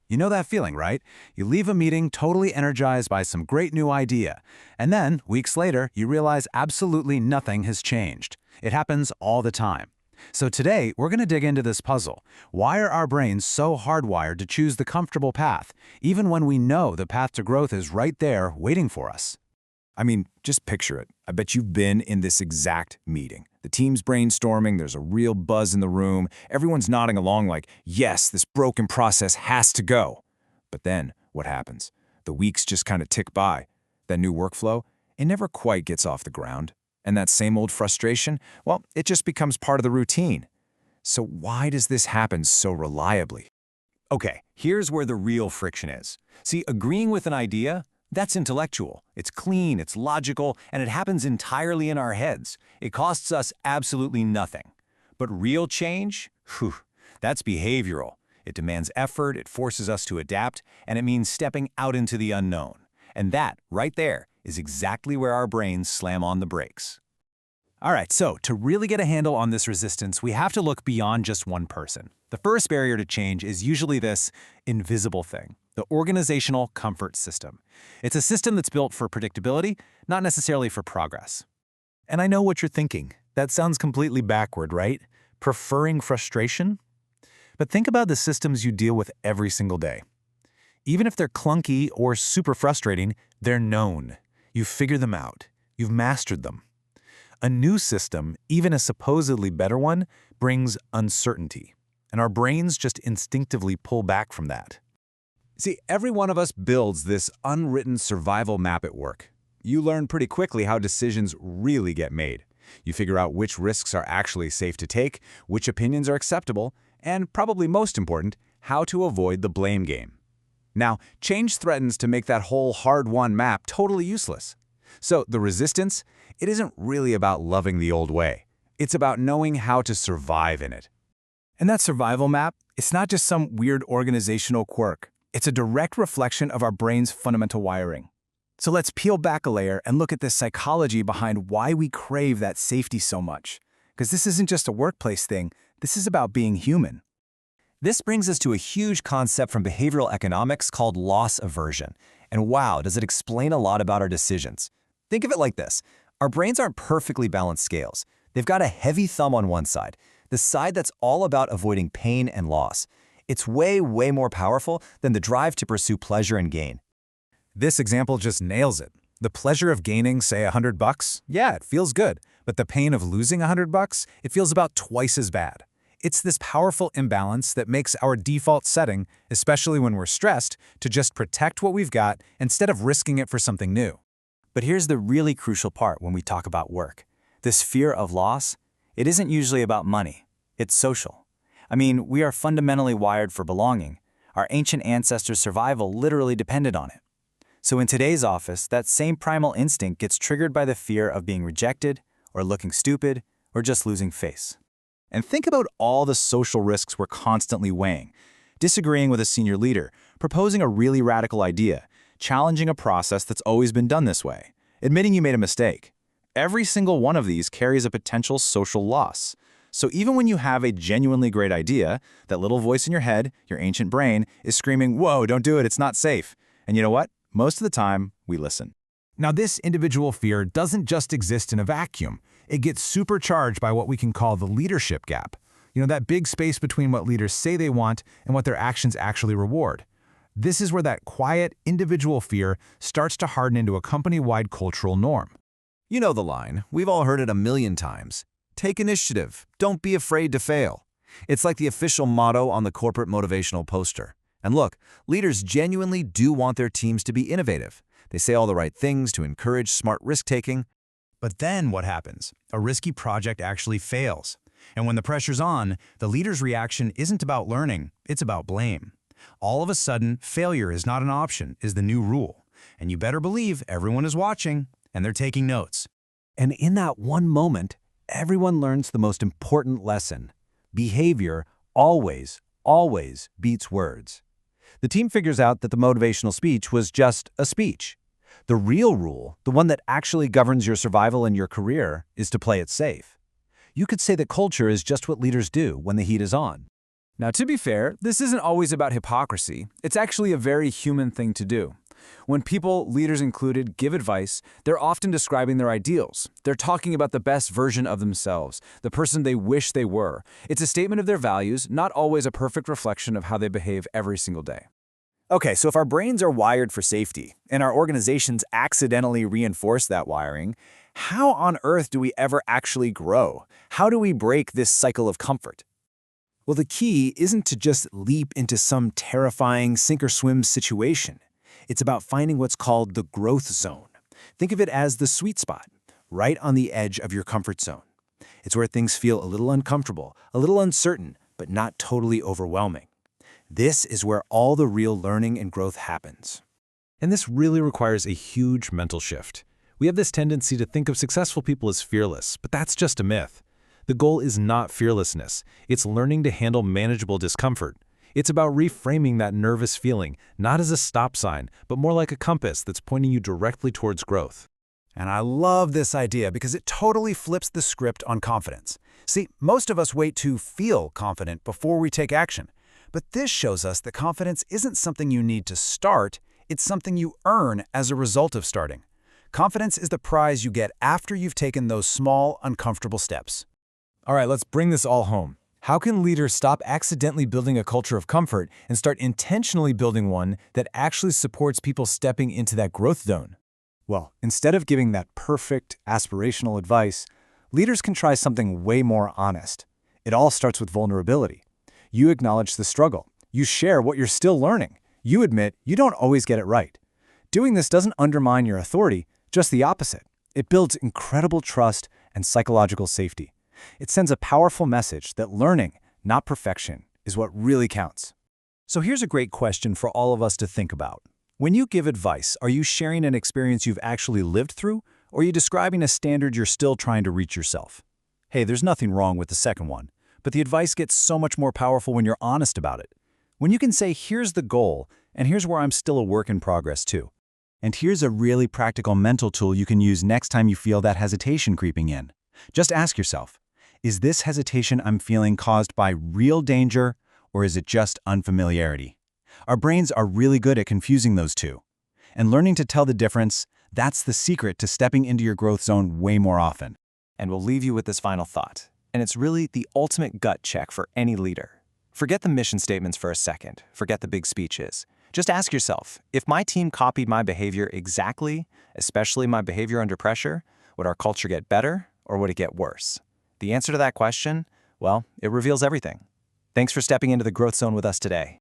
You know that feeling, right? You leave a meeting totally energized by some great new idea, and then, weeks later, you realize absolutely nothing has changed. It happens all the time. So today, we're going to dig into this puzzle. Why are our brains so hardwired to choose the comfortable path, even when we know the path to growth is right there waiting for us? I mean, just picture it. I bet you've been in this exact meeting. The team's brainstorming, there's a real buzz in the room, everyone's nodding along like, yes, this broken process has to go. But then, what happens? The weeks just kind of tick by. That new workflow, it never quite gets off the ground. And that same old frustration, well, it just becomes part of the routine. So why does this happen so reliably? Okay, here's where the real friction is. See, agreeing with an idea, that's intellectual. It's clean, it's logical, and it happens entirely in our heads. It costs us absolutely nothing. But real change? Whew, that's behavioral. It demands effort, it forces us to adapt, and it means stepping out into the unknown. And that, right there, is exactly where our brains slam on the brakes. All right, so to really get a handle on this resistance, we have to look beyond just one person. The first barrier to change is usually this invisible thing, the organizational comfort system. It's a system that's built for predictability, not necessarily for progress. And I know what you're thinking. That sounds completely backward, right? Preferring frustration? But think about the systems you deal with every single day. Even if they're clunky or super frustrating, they're known. You've figured them out. You've mastered them. A new system, even a supposedly better one, brings uncertainty. And our brains just instinctively pull back from that. See, every one of us builds this unwritten survival map at work. You learn pretty quickly how decisions really get made. You figure out which risks are actually safe to take, which opinions are acceptable, and probably most important, how to avoid the blame game. Now, change threatens to make that whole hard-won map totally useless. So the resistance, it isn't really about loving the old way. It's about knowing how to survive in it. And that survival map, it's not just some weird organizational quirk. It's a direct reflection of our brain's fundamental wiring. So let's peel back a layer and look at the psychology behind why we crave that safety so much. Because this isn't just a workplace thing, this is about being human. This brings us to a huge concept from behavioral economics called loss aversion. And wow, does it explain a lot about our decisions. Think of it like this. Our brains aren't perfectly balanced scales. They've got a heavy thumb on one side, the side that's all about avoiding pain and loss. It's way, way more powerful than the drive to pursue pleasure and gain. This example just nails it. The pleasure of gaining, say, $100, yeah, it feels good. But the pain of losing $100, it feels about twice as bad. It's this powerful imbalance that makes our default setting, especially when we're stressed, to just protect what we've got instead of risking it for something new. But here's the really crucial part when we talk about work. This fear of loss, it isn't usually about money. It's social. I mean, we are fundamentally wired for belonging. Our ancient ancestors' survival literally depended on it. So in today's office, that same primal instinct gets triggered by the fear of being rejected, or looking stupid, or just losing face. And think about all the social risks we're constantly weighing. Disagreeing with a senior leader, proposing a really radical idea, challenging a process that's always been done this way, admitting you made a mistake. Every single one of these carries a potential social loss. So even when you have a genuinely great idea, that little voice in your head, your ancient brain, is screaming, "Whoa, don't do it, it's not safe." And you know what? Most of the time, we listen. Now, this individual fear doesn't just exist in a vacuum. It gets supercharged by what we can call the leadership gap. You know, that big space between what leaders say they want and what their actions actually reward. This is where that quiet, individual fear starts to harden into a company-wide cultural norm. You know the line. We've all heard it a million times. Take initiative. Don't be afraid to fail. It's like the official motto on the corporate motivational poster. And look, leaders genuinely do want their teams to be innovative. They say all the right things to encourage smart risk-taking. But then what happens? A risky project actually fails. And when the pressure's on, the leader's reaction isn't about learning, it's about blame. All of a sudden, failure is not an option, is the new rule. And you better believe everyone is watching, and they're taking notes. And in that one moment, everyone learns the most important lesson. Behavior always, always beats words. The team figures out that the motivational speech was just a speech. The real rule, the one that actually governs your survival and your career, is to play it safe. You could say that culture is just what leaders do when the heat is on. Now, to be fair, this isn't always about hypocrisy. It's actually a very human thing to do. When people, leaders included, give advice, they're often describing their ideals. They're talking about the best version of themselves, the person they wish they were. It's a statement of their values, not always a perfect reflection of how they behave every single day. Okay, so if our brains are wired for safety, and our organizations accidentally reinforce that wiring, how on earth do we ever actually grow? How do we break this cycle of comfort? Well, the key isn't to just leap into some terrifying sink-or-swim situation. It's about finding what's called the growth zone. Think of it as the sweet spot, right on the edge of your comfort zone. It's where things feel a little uncomfortable, a little uncertain, but not totally overwhelming. This is where all the real learning and growth happens. And this really requires a huge mental shift. We have this tendency to think of successful people as fearless, but that's just a myth. The goal is not fearlessness. It's learning to handle manageable discomfort. It's about reframing that nervous feeling, not as a stop sign, but more like a compass that's pointing you directly towards growth. And I love this idea because it totally flips the script on confidence. See, most of us wait to feel confident before we take action. But this shows us that confidence isn't something you need to start, it's something you earn as a result of starting. Confidence is the prize you get after you've taken those small, uncomfortable steps. All right, let's bring this all home. How can leaders stop accidentally building a culture of comfort and start intentionally building one that actually supports people stepping into that growth zone? Well, instead of giving that perfect, aspirational advice, leaders can try something way more honest. It all starts with vulnerability. You acknowledge the struggle. You share what you're still learning. You admit you don't always get it right. Doing this doesn't undermine your authority, just the opposite. It builds incredible trust and psychological safety. It sends a powerful message that learning, not perfection, is what really counts. So here's a great question for all of us to think about. When you give advice, are you sharing an experience you've actually lived through, or are you describing a standard you're still trying to reach yourself? Hey, there's nothing wrong with the second one, but the advice gets so much more powerful when you're honest about it. When you can say, here's the goal, and here's where I'm still a work in progress too. And here's a really practical mental tool you can use next time you feel that hesitation creeping in. Just ask yourself, is this hesitation I'm feeling caused by real danger, or is it just unfamiliarity? Our brains are really good at confusing those two. And learning to tell the difference, that's the secret to stepping into your growth zone way more often. And we'll leave you with this final thought. And it's really the ultimate gut check for any leader. Forget the mission statements for a second. Forget the big speeches. Just ask yourself, if my team copied my behavior exactly, especially my behavior under pressure, would our culture get better or would it get worse? The answer to that question, well, it reveals everything. Thanks for stepping into the growth zone with us today.